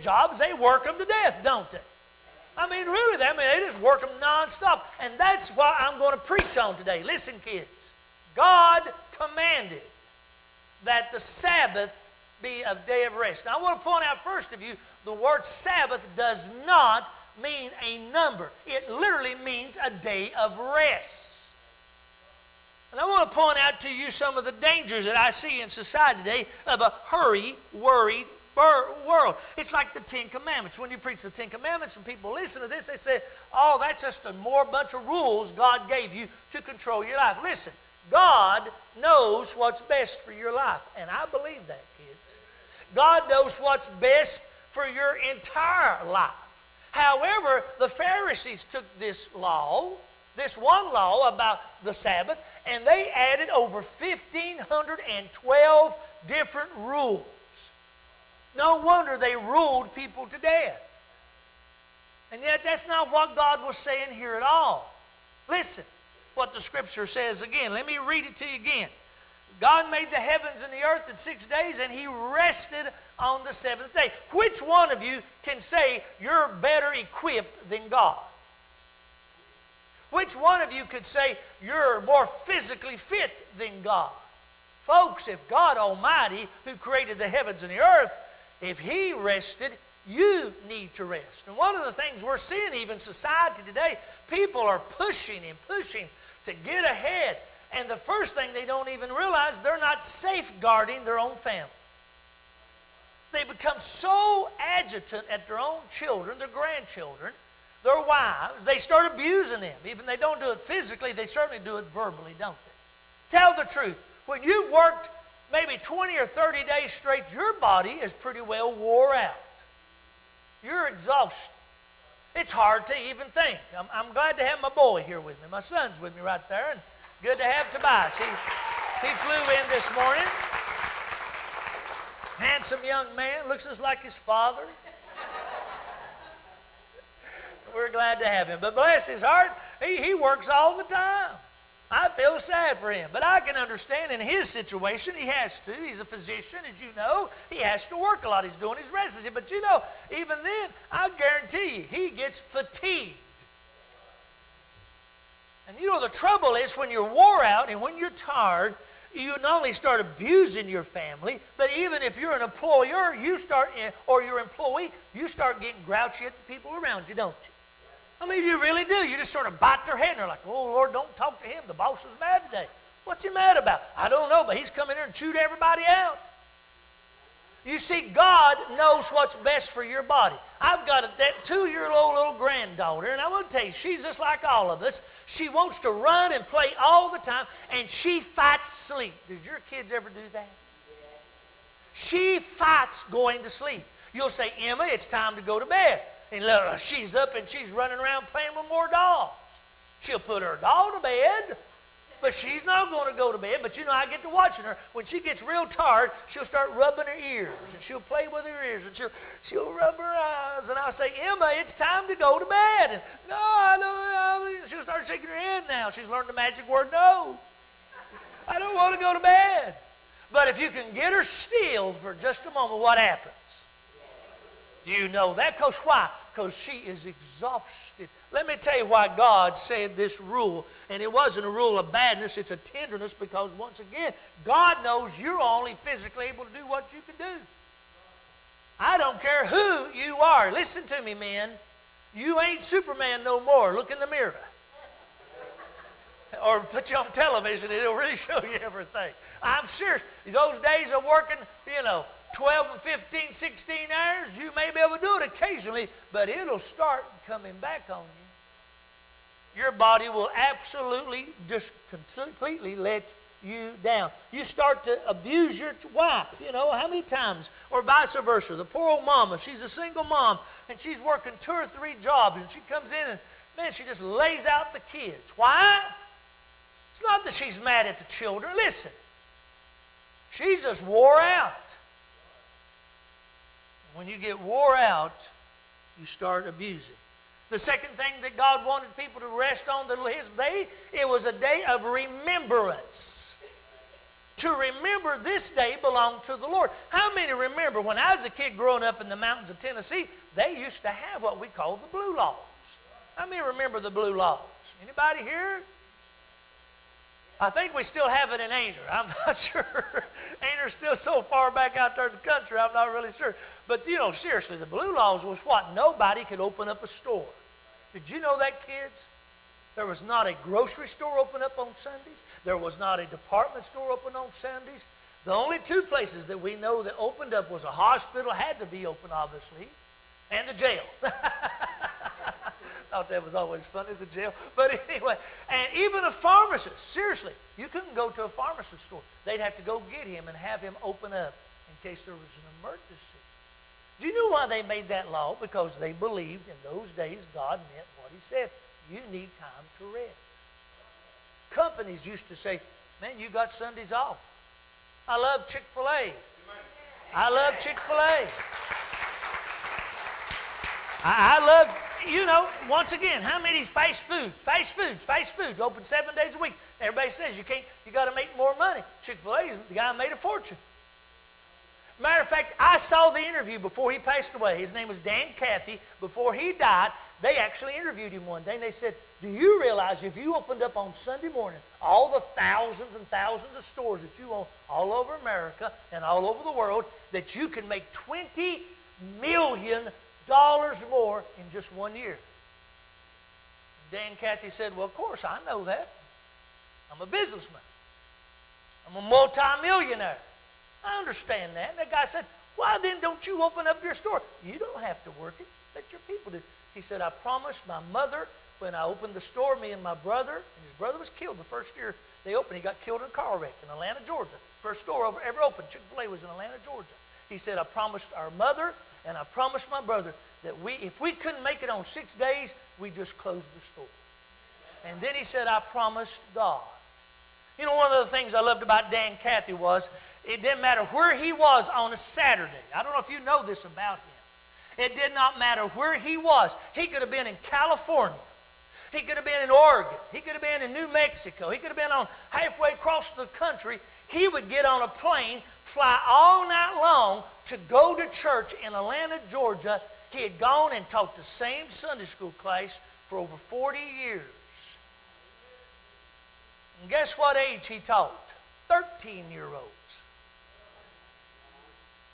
get jobs, they work them to death, don't they? I mean, really, they just work them nonstop. And that's what I'm going to preach on today. Listen, kids. God commanded that the Sabbath be a day of rest. Now, I want to point out first of you, the word Sabbath does not mean a number. It literally means a day of rest. And I want to point out to you some of the dangers that I see in society today of a hurry, worried world. It's like the Ten Commandments. When you preach the Ten Commandments and people listen to this, they say, oh, that's just a more bunch of rules God gave you to control your life. Listen, God knows what's best for your life. And I believe that, kids. God knows what's best for your entire life. However, the Pharisees took this law, this one law about the Sabbath, and they added over 1,512 different rules. No wonder they ruled people to death. And yet that's not what God was saying here at all. Listen what the Scripture says again. Let me read it to you again. God made the heavens and the earth in 6 days, and He rested on the seventh day. Which one of you can say you're better equipped than God? Which one of you could say you're more physically fit than God? Folks, if God Almighty, who created the heavens and the earth, if He rested, you need to rest. And one of the things we're seeing even in society today, people are pushing and pushing to get ahead. And the first thing they don't even realize, they're not safeguarding their own family. They become so agitant at their own children, their grandchildren, their wives. They start abusing them. Even they don't do it physically, they certainly do it verbally, don't they? Tell the truth. When you've worked maybe 20 or 30 days straight, your body is pretty well wore out. You're exhausted. It's hard to even think. I'm glad to have my boy here with me. My son's with me right there, and good to have Tobias. He flew in this morning. Handsome young man, looks just like his father. We're glad to have him. But bless his heart, he works all the time. I feel sad for him. But I can understand in his situation, he has to. He's a physician, as you know. He has to work a lot. He's doing his residency. But you know, even then, I guarantee you, he gets fatigued. And you know, the trouble is when you're wore out and when you're tired, you not only start abusing your family, but even if you're an employer, or your employee, you start getting grouchy at the people around you, don't you? I mean, you really do. You just sort of bite their head and they're like, oh, Lord, don't talk to him. The boss is mad today. What's he mad about? I don't know, but he's come in here and chewed everybody out. You see, God knows what's best for your body. I've got that 2-year-old little granddaughter, and I want to tell you, she's just like all of us. She wants to run and play all the time, and she fights sleep. Did your kids ever do that? She fights going to sleep. You'll say, Emma, it's time to go to bed. And look, she's up and she's running around playing with more dolls. She'll put her doll to bed, but she's not going to go to bed. But you know, I get to watching her. When she gets real tired, she'll start rubbing her ears, and she'll play with her ears, and she'll rub her eyes. And I'll say, Emma, it's time to go to bed. And no, I don't. She'll start shaking her head now. She's learned the magic word no. I don't want to go to bed. But if you can get her still for just a moment, what happens? You know that. Because why? Because she is exhausted. Let me tell you why God said this rule. And it wasn't a rule of badness, it's a tenderness, because once again, God knows you're only physically able to do what you can do. I don't care who you are. Listen to me, men. You ain't Superman no more. Look in the mirror. Or put you on television, it'll really show you everything. I'm serious. Those days of working, 12 and 15, 16 hours, you may be able to do it occasionally, but it'll start coming back on you. Your body will absolutely, just completely let you down. You start to abuse your wife, how many times? Or vice versa. The poor old mama, she's a single mom, and she's working 2 or 3 jobs, and she comes in and, man, she just lays out the kids. Why? It's not that she's mad at the children. Listen, she's just wore out. When you get wore out, you start abusing. The second thing that God wanted people to rest on his day, it was a day of remembrance. to remember this day belonged to the Lord. How many remember when I was a kid growing up in the mountains of Tennessee, they used to have what we call the Blue Laws? How many remember the Blue Laws? Anybody here? I think we still have it in Ainer. I'm not sure. Ainer's still so far back out there in the country, I'm not really sure. But, you know, seriously, the Blue Laws was what? Nobody could open up a store. Did you know that, kids? There was not a grocery store open up on Sundays. There was not a department store open on Sundays. The only two places that we know that opened up was a hospital, had to be open, obviously, and the jail. Thought that was always funny, the jail. But anyway, and even a pharmacist, seriously, you couldn't go to a pharmacist store. They'd have to go get him and have him open up in case there was an emergency. Do you know why they made that law? Because they believed in those days God meant what he said. You need time to rest. Companies used to say, man, you got Sundays off. I love Chick-fil-A. I love Chick-fil-A. I love, you know, once again, how many fast food, open 7 days a week. Everybody says you got to make more money. Chick-fil-A, the guy made a fortune. Matter of fact, I saw the interview before he passed away. His name was Dan Cathy. Before he died, they actually interviewed him one day, and they said, do you realize if you opened up on Sunday morning all the thousands and thousands of stores that you own all over America and all over the world, that you can make $20 million more in just 1 year? Dan Cathy said, well, of course, I know that. I'm a businessman. I'm a multimillionaire. I understand that. And that guy said, why then don't you open up your store? You don't have to work it. Let your people do. He said, I promised my mother when I opened the store, me and my brother, and his brother was killed the first year they opened. He got killed in a car wreck in Atlanta, Georgia. First store ever opened, Chick-fil-A, was in Atlanta, Georgia. He said, I promised our mother and I promised my brother that if we couldn't make it on 6 days, we just closed the store. And then he said, I promised God. You know, one of the things I loved about Dan Cathy was it didn't matter where he was on a Saturday. I don't know if you know this about him. It did not matter where he was. He could have been in California. He could have been in Oregon. He could have been in New Mexico. He could have been on halfway across the country. He would get on a plane, fly all night long to go to church in Atlanta, Georgia. He had gone and taught the same Sunday school class for over 40 years. And guess what age he taught? 13-year-olds.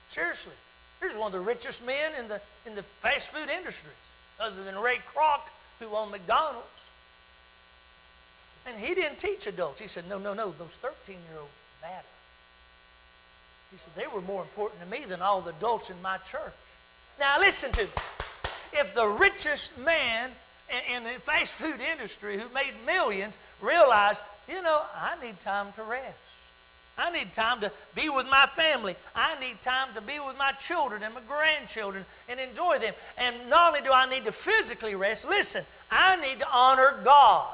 Seriously. Here's one of the richest men in the fast food industries, other than Ray Kroc, who owned McDonald's. And he didn't teach adults. He said, no, those 13-year-olds matter. He said, they were more important to me than all the adults in my church. Now listen to me. If the richest man in the fast food industry who made millions realized, you know, I need time to rest. I need time to be with my family. I need time to be with my children and my grandchildren and enjoy them. And not only do I need to physically rest, listen, I need to honor God.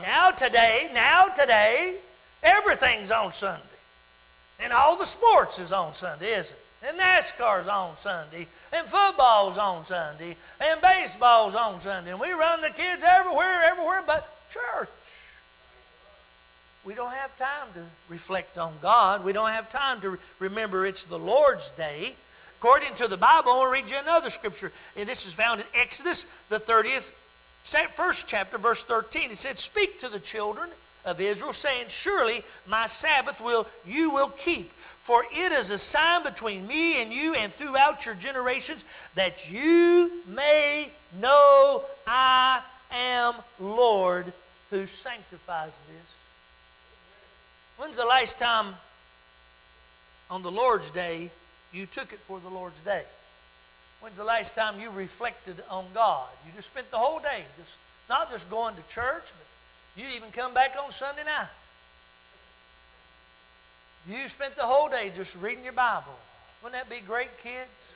Now today, everything's on Sunday. And all the sports is on Sunday, isn't it? And NASCAR's on Sunday. And football's on Sunday. And baseball's on Sunday. And we run the kids everywhere but church. We don't have time to reflect on God. We don't have time to remember it's the Lord's day. According to the Bible, I want to read you another scripture. And this is found in Exodus, the 1st chapter, verse 13. It said, speak to the children of Israel, saying, surely my Sabbath you will keep. For it is a sign between me and you and throughout your generations, that you may know I am Lord who sanctifies this. When's the last time on the Lord's Day you took it for the Lord's Day? When's the last time you reflected on God? You just spent the whole day, not just going to church, but you even come back on Sunday night. You spent the whole day just reading your Bible. Wouldn't that be great, kids?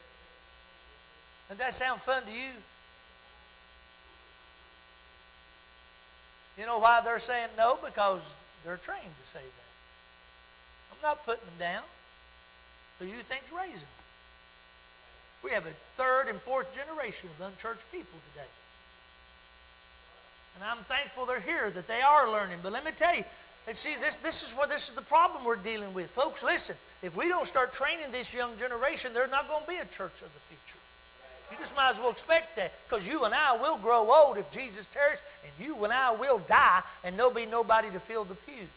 Doesn't that sound fun to you? You know why they're saying no? Because they're trained to say that. I'm not putting them down. Who you think's raising them? We have a 3rd and 4th generation of unchurched people today. And I'm thankful they're here, that they are learning. But let me tell you, And see, this is the problem we're dealing with. Folks, listen, if we don't start training this young generation, there's not going to be a church of the future. You just might as well expect that, because you and I will grow old if Jesus tarries, and you and I will die, and there'll be nobody to fill the pews.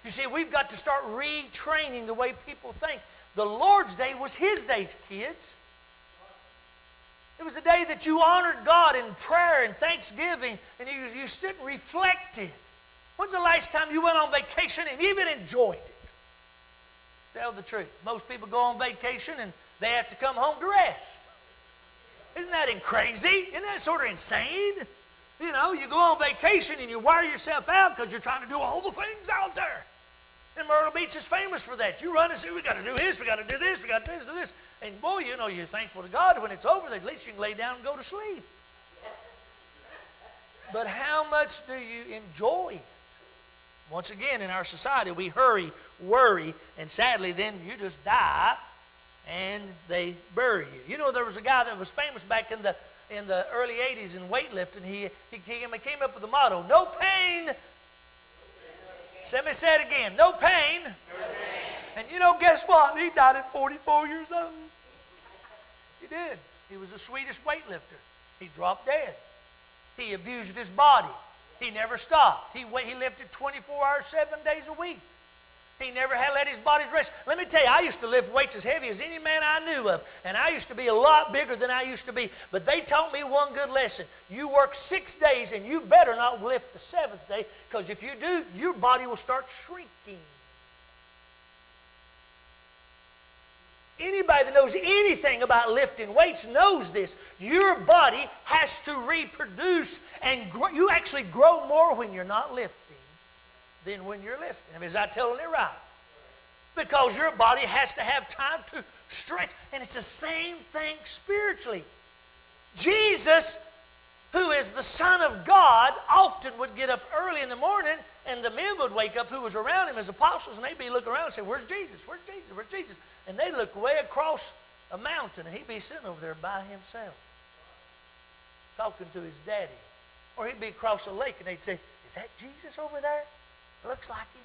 You see, we've got to start retraining the way people think. The Lord's Day was His day, kids. It was a day that you honored God in prayer and thanksgiving, and you sit and reflected. When's the last time you went on vacation and even enjoyed it? Tell the truth. Most people go on vacation and they have to come home to rest. Isn't that crazy? Isn't that sort of insane? You know, you go on vacation and you wear yourself out because you're trying to do all the things out there. And Myrtle Beach is famous for that. You run and say, we got to do this, we got to do this, we got to do this. And boy, you know, you're thankful to God when it's over, at least you can lay down and go to sleep. But how much do you enjoy it? Once again, in our society, we hurry, worry, and sadly then you just die and they bury you. You know, there was a guy that was famous back in the early 80s in weightlifting. He came up with the motto, no pain. Let me say it again, no pain. No pain. And you know, guess what? He died at 44 years old. He did. He was the Swedish weightlifter. He dropped dead. He abused his body. He never stopped. He lifted 24 hours, 7 days a week. He never had let his body rest. Let me tell you, I used to lift weights as heavy as any man I knew of. And I used to be a lot bigger than I used to be. But they taught me one good lesson. You work 6 days and you better not lift the 7th day, because if you do, your body will start shrinking. Anybody that knows anything about lifting weights knows this. Your body has to reproduce and grow. You actually grow more when you're not lifting than when you're lifting. I mean, is I telling it right? Because your body has to have time to stretch. And it's the same thing spiritually. Jesus, who is the Son of God, often would get up early in the morning, and the men would wake up who was around him as apostles, and they'd be looking around and say, where's Jesus? Where's Jesus? Where's Jesus? And they'd look way across a mountain, and he'd be sitting over there by himself, talking to his daddy. Or he'd be across a lake, and they'd say, is that Jesus over there? Looks like him.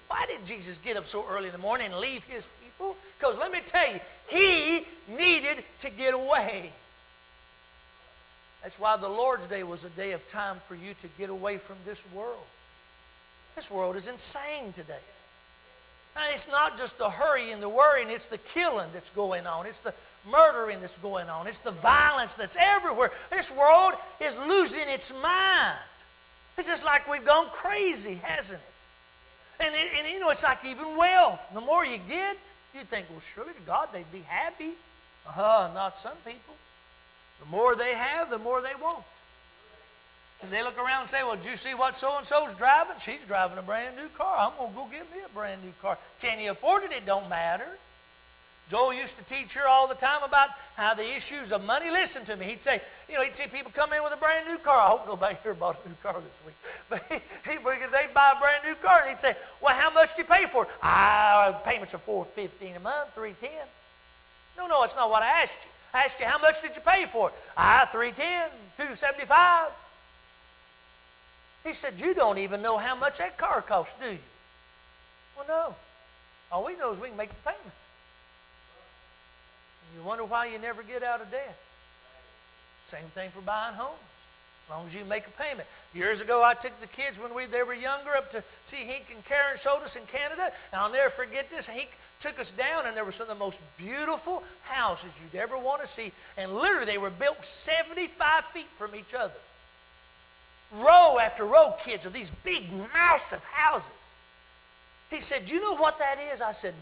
Why did Jesus get up so early in the morning and leave his people? Because let me tell you, he needed to get away. That's why the Lord's Day was a day of time for you to get away from this world. This world is insane today. Now, it's not just the hurry and the worrying, it's the killing that's going on. It's the murdering that's going on. It's the violence that's everywhere. This world is losing its mind. It's just like we've gone crazy, hasn't it? And you know, it's like even wealth. The more you get, you think, well, surely to God they'd be happy. Not some people. The more they have, the more they want. And they look around and say, well, did you see what so-and-so's driving? She's driving a brand new car. I'm going to go get me a brand new car. Can you afford it? It don't matter. Joel used to teach her all the time about how the issues of money. Listen to me. He'd say, you know, he'd see people come in with a brand new car. I hope nobody here bought a new car this week. But they'd buy a brand new car, and he'd say, well, how much do you pay for it? Payments are $415 a month, $310. No, that's not what I asked you. I asked you, how much did you pay for it? $310, $275. He said, you don't even know how much that car costs, do you? Well, no. All we know is we can make the payment. You wonder why you never get out of debt. Same thing for buying homes, as long as you make a payment. Years ago, I took the kids when they were younger up to see Hink and Karen showed us in Canada, and I'll never forget this. Hink took us down, and there were some of the most beautiful houses you'd ever want to see, and literally they were built 75 feet from each other. Row after row, kids, of these big, massive houses. He said, do you know what that is? I said,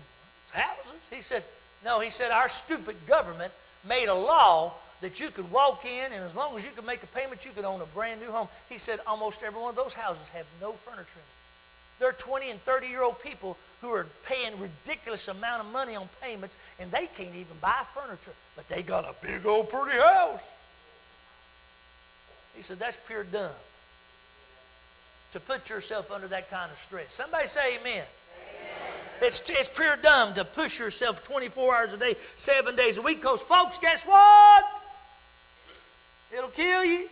it's houses. He said, no, he said, our stupid government made a law that you could walk in, and as long as you could make a payment, you could own a brand new home. He said almost every one of those houses have no furniture in it. There are 20 and 30-year-old people who are paying ridiculous amount of money on payments, and they can't even buy furniture, but they got a big old pretty house. He said, that's pure dumb, to put yourself under that kind of stress. Somebody say amen. It's pure dumb to push yourself 24 hours a day, 7 days a week, because, folks, guess what? It'll kill you.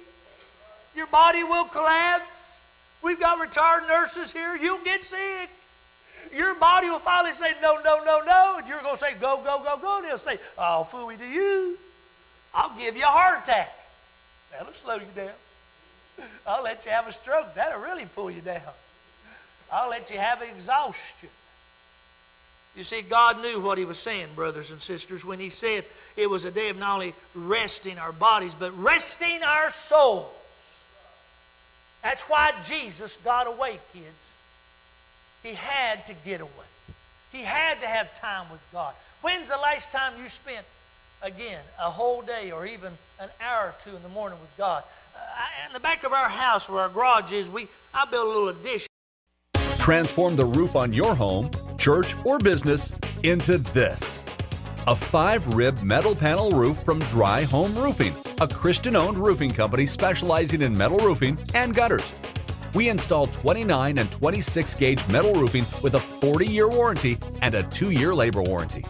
Your body will collapse. We've got retired nurses here. You'll get sick. Your body will finally say, no, no, no, no. And you're going to say, go, go, go, go. And they'll say, I'll fool you to you. I'll give you a heart attack. That'll slow you down. I'll let you have a stroke. That'll really pull you down. I'll let you have exhaustion. You see, God knew what he was saying, brothers and sisters, when he said it was a day of not only resting our bodies, but resting our souls. That's why Jesus got away, kids. He had to get away. He had to have time with God. When's the last time you spent, again, a whole day or even an hour or two in the morning with God? In the back of our house where our garage is, I built a little addition. Transform the roof on your home, church, or business into this. A 5-rib metal panel roof from Dry Home Roofing, a Christian-owned roofing company specializing in metal roofing and gutters. We install 29 and 26-gauge metal roofing with a 40-year warranty and a 2-year labor warranty.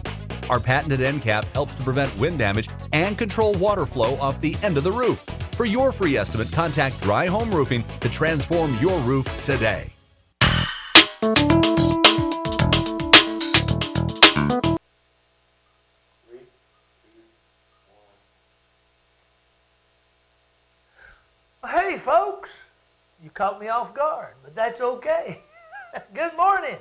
Our patented end cap helps to prevent wind damage and control water flow off the end of the roof. For your free estimate, contact Dry Home Roofing to transform your roof today. Hey, folks, you caught me off guard, but that's okay. Good morning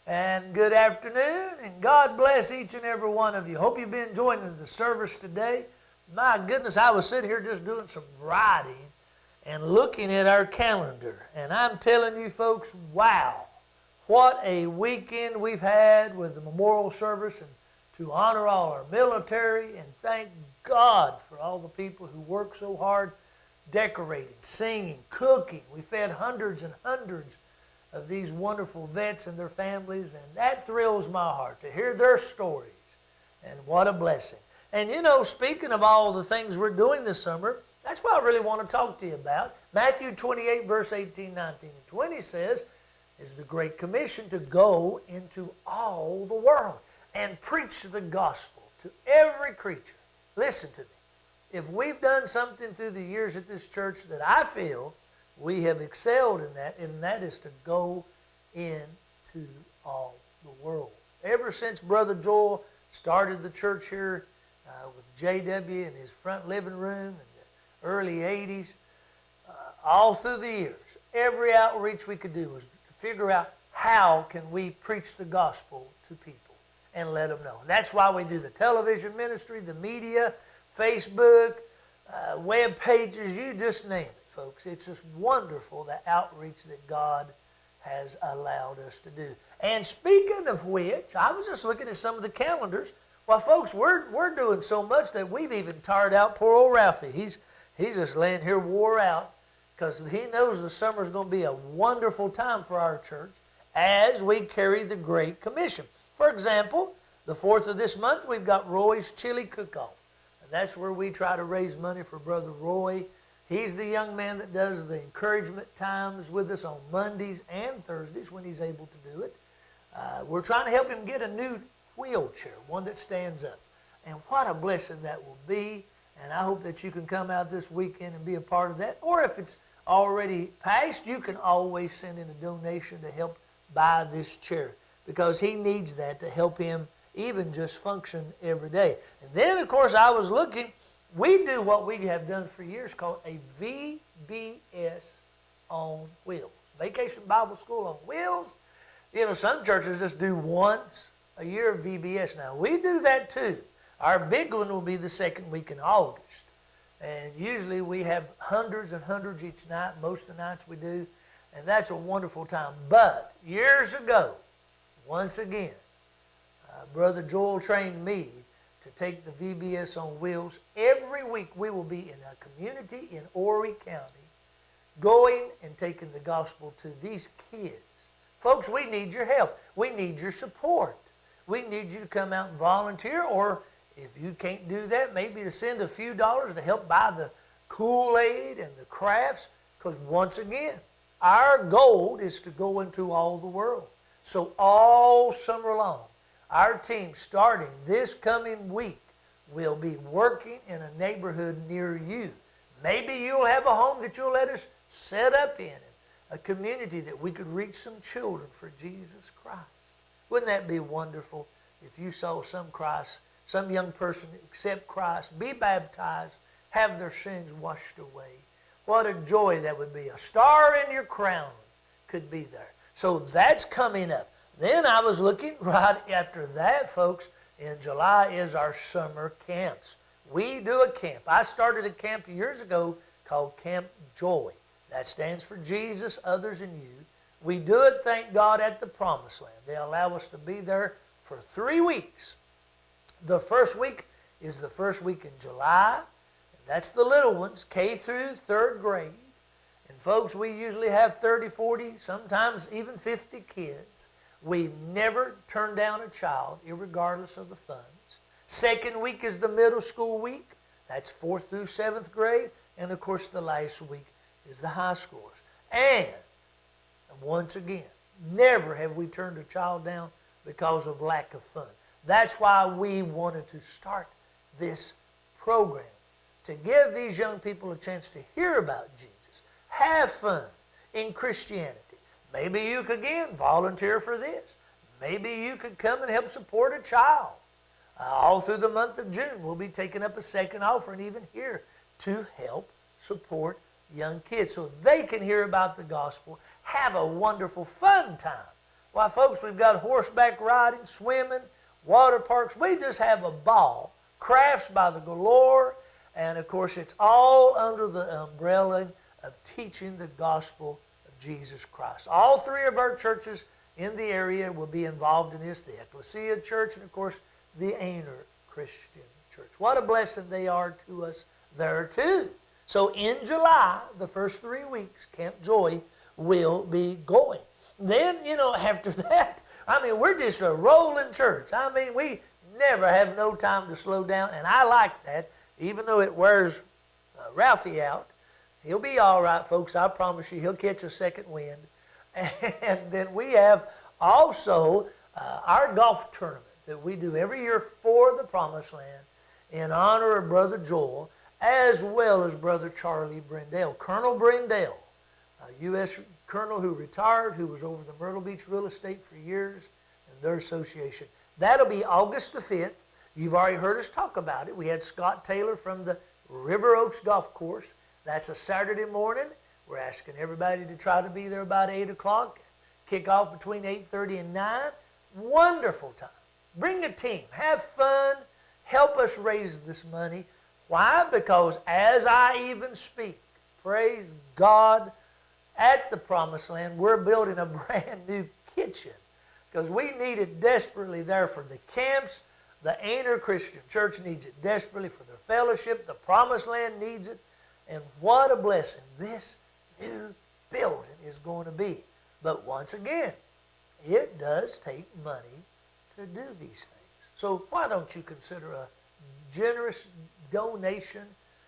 and good afternoon, and God bless each and every one of you. Hope you've been joining the service today. My goodness, I was sitting here just doing some writing and looking at our calendar, and I'm telling you folks, wow, what a weekend we've had with the memorial service, and to honor all our military, and thank God for all the people who work so hard decorating, singing, cooking. We fed hundreds and hundreds of these wonderful vets and their families, and that thrills my heart to hear their stories, and what a blessing. And you know, speaking of all the things we're doing this summer, that's what I really want to talk to you about. Matthew 28, verse 18, 19, and 20 says, is the Great Commission to go into all the world and preach the gospel to every creature. Listen to me. If we've done something through the years at this church that I feel we have excelled in that, and that is to go into all the world. Ever since Brother Joel started the church here with JW in his front living room in the early 80s, all through the years, every outreach we could do was to figure out how can we preach the gospel to people and let them know. And that's why we do the television ministry, the media, Facebook, web pages, you just name it, folks. It's just wonderful, the outreach that God has allowed us to do. And speaking of which, I was just looking at some of the calendars. Well, folks, we're doing so much that we've even tired out poor old Ralphie. He's just laying here wore out because he knows the summer is going to be a wonderful time for our church as we carry the Great Commission. For example, the 4th of this month, we've got Roy's Chili Cook-Off. That's where we try to raise money for Brother Roy. He's the young man that does the encouragement times with us on Mondays and Thursdays when he's able to do it. We're trying to help him get a new wheelchair, one that stands up. And what a blessing that will be. And I hope that you can come out this weekend and be a part of that. Or if it's already passed, you can always send in a donation to help buy this chair, because he needs that to help him even just function every day. And then, of course, I was looking, we do what we have done for years called a VBS on wheels. Vacation Bible School on Wheels. You know, some churches just do once a year of VBS. Now, we do that too. Our big one will be the second week in August. And usually we have hundreds and hundreds each night, most of the nights we do. And that's a wonderful time. But years ago, once again, Brother Joel trained me to take the VBS on Wheels. Every week we will be in a community in Horry County going and taking the gospel to these kids. Folks, we need your help. We need your support. We need you to come out and volunteer, or if you can't do that, maybe to send a few dollars to help buy the Kool-Aid and the crafts, because once again, our goal is to go into all the world. So all summer long, our team, starting this coming week, will be working in a neighborhood near you. Maybe you'll have a home that you'll let us set up in a community that we could reach some children for Jesus Christ. Wouldn't that be wonderful if you saw some young person accept Christ, be baptized, have their sins washed away? What a joy that would be. A star in your crown could be there. So that's coming up. Then I was looking right after that, folks. In July is our summer camps. We do a camp. I started a camp years ago called Camp Joy. That stands for Jesus, others, and you. We do it, thank God, at the Promised Land. They allow us to be there for 3 weeks. The first week is the first week in July. That's the little ones, K through 3rd grade. And folks, we usually have 30, 40, sometimes even 50 kids. We never turn down a child, irregardless of the funds. Second week is the middle school week. That's 4th through 7th grade. And of course, the last week is the high schoolers. And once again, never have we turned a child down because of lack of fun. That's why we wanted to start this program, to give these young people a chance to hear about Jesus, have fun in Christianity. Maybe you could, again, volunteer for this. Maybe you could come and help support a child. All through the month of June, we'll be taking up a second offering even here to help support young kids so they can hear about the gospel, have a wonderful, fun time. Why, folks, we've got horseback riding, swimming, water parks. We just have a ball. Crafts by the galore. And, of course, it's all under the umbrella of teaching the gospel of Jesus Christ. All 3 of our churches in the area will be involved in this. The Ecclesia Church and, of course, the Aner Christian Church. What a blessing they are to us there, too. So in July, the first 3 weeks, Camp Joy will be going. Then, after that, we're just a rolling church. We never have no time to slow down, and I like that. Even though it wears Ralphie out, he'll be all right, folks. I promise you, he'll catch a second wind. And then we have also our golf tournament that we do every year for the Promised Land in honor of Brother Joel, as well as Brother Charlie Brendel. Colonel Brendel, a U.S. colonel who retired, who was over the Myrtle Beach real estate for years, and their association. That'll be August the 5th. You've already heard us talk about it. We had Scott Taylor from the River Oaks Golf Course. That's a Saturday morning. We're asking everybody to try to be there about 8 o'clock. Kick off between 8:30 and 9. Wonderful time. Bring a team. Have fun. Help us raise this money. Why? Because as I even speak, praise God, at the Promised Land, we're building a brand new kitchen because we need it desperately there for the camps. The Aner Christian Church needs it desperately for their fellowship. The Promised Land needs it. And what a blessing this new building is going to be. But once again, it does take money to do these things. So why don't you consider a generous donation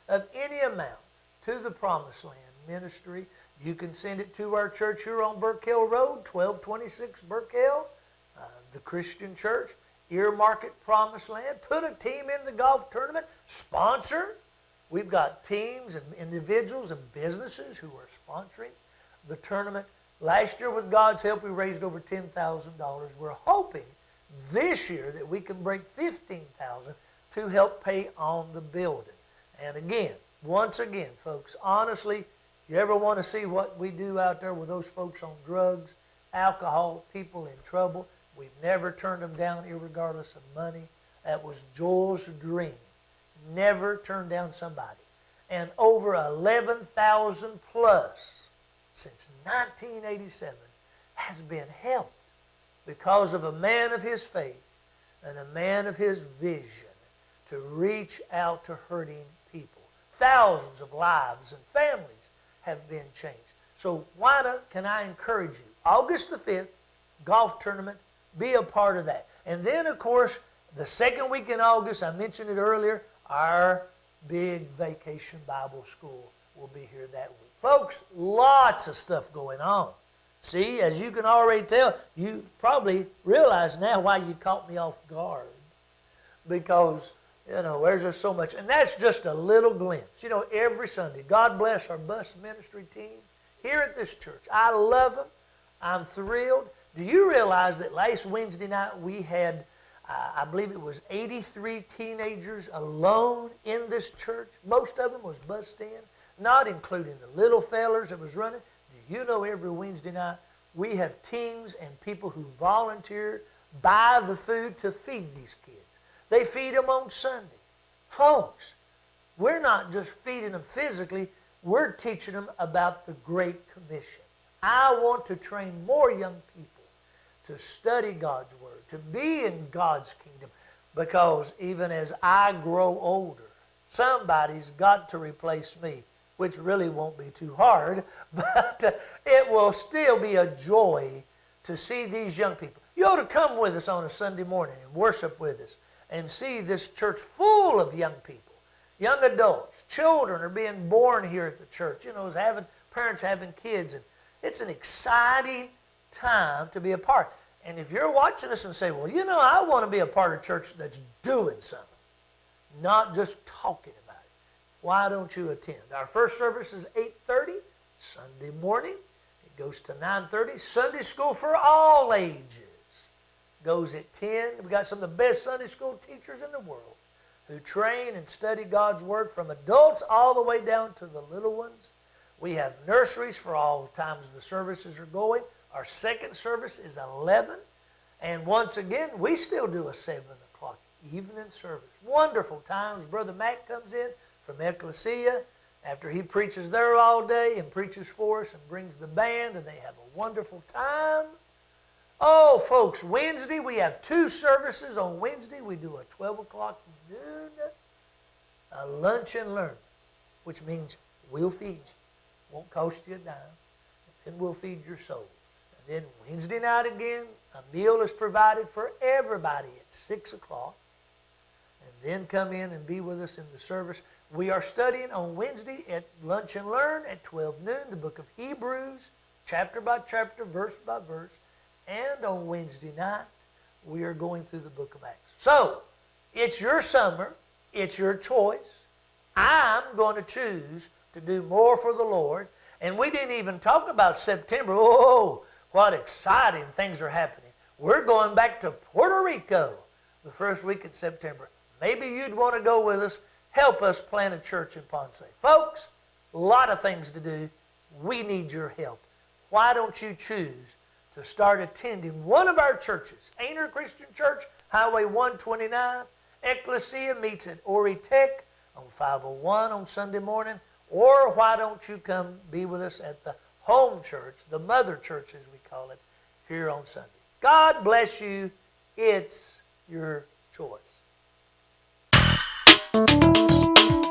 of any amount to the Promised Land Ministry? You can send it to our church here on Burkell Road, 1226 Burkell, the Christian Church. Earmark it Promised Land. Put a team in the golf tournament. Sponsor. We've got teams and individuals and businesses who are sponsoring the tournament. Last year, with God's help, we raised over $10,000. We're hoping this year that we can break $15,000 to help pay on the building. And again, once again, folks, honestly, you ever want to see what we do out there with those folks on drugs, alcohol, people in trouble? We've never turned them down, irregardless of money. That was Joel's dream. Never turn down somebody. And over 11,000 plus since 1987 has been helped because of a man of his faith and a man of his vision to reach out to hurting people. Thousands of lives and families have been changed. So why can I encourage you? August the 5th, golf tournament, be a part of that. And then, of course, the second week in August, I mentioned it earlier, our big vacation Bible school will be here that week. Folks, lots of stuff going on. See, as you can already tell, you probably realize now why you caught me off guard. Because, there's just so much. And that's just a little glimpse. Every Sunday, God bless our bus ministry team. here at this church. I love them. I'm thrilled. Do you realize that last Wednesday night we had, I believe it was 83 teenagers alone in this church? Most of them was bussed in, not including the little fellers that was running. Do you know every Wednesday night we have teams and people who volunteer, buy the food to feed these kids. They feed them on Sunday. Folks, we're not just feeding them physically, we're teaching them about the Great Commission. I want to train more young people to study God's Word, to be in God's kingdom, because even as I grow older, somebody's got to replace me, which really won't be too hard, but it will still be a joy to see these young people. You ought to come with us on a Sunday morning and worship with us and see this church full of young people, young adults. Children are being born here at the church. You know, as parents having kids, and it's an exciting time to be a part. And if you're watching us and say, well, you know, I want to be a part of a church that's doing something, not just talking about it, why don't you attend? Our first service is 8:30 Sunday morning. It goes to 9:30. Sunday school for all ages goes at 10. We've got some of the best Sunday school teachers in the world who train and study God's Word from adults all the way down to the little ones. We have nurseries for all the times the services are going. Our second service is 11. And once again, we still do a 7 o'clock evening service. Wonderful times. Brother Mac comes in from Ecclesia after he preaches there all day and preaches for us and brings the band, and they have a wonderful time. Oh, folks, Wednesday, we have 2 services on Wednesday. We do a 12 o'clock noon, a lunch and learn, which means we'll feed you. Won't cost you a dime. And then we'll feed your soul. And then Wednesday night again, a meal is provided for everybody at 6 o'clock. And then come in and be with us in the service. We are studying on Wednesday at Lunch and Learn at 12 noon, the book of Hebrews, chapter by chapter, verse by verse. And on Wednesday night, we are going through the book of Acts. So, it's your summer. It's your choice. I'm going to choose to do more for the Lord. And we didn't even talk about September. Oh, what exciting things are happening. We're going back to Puerto Rico the first week in September. Maybe you'd want to go with us. Help us plant a church in Ponce. Folks, a lot of things to do. We need your help. Why don't you choose to start attending one of our churches? Aner Christian Church, Highway 129. Ecclesia meets at Ori Tech on 501 on Sunday morning. Or why don't you come be with us at the home church, the mother church as we call it, here on Sunday. God bless you. It's your choice.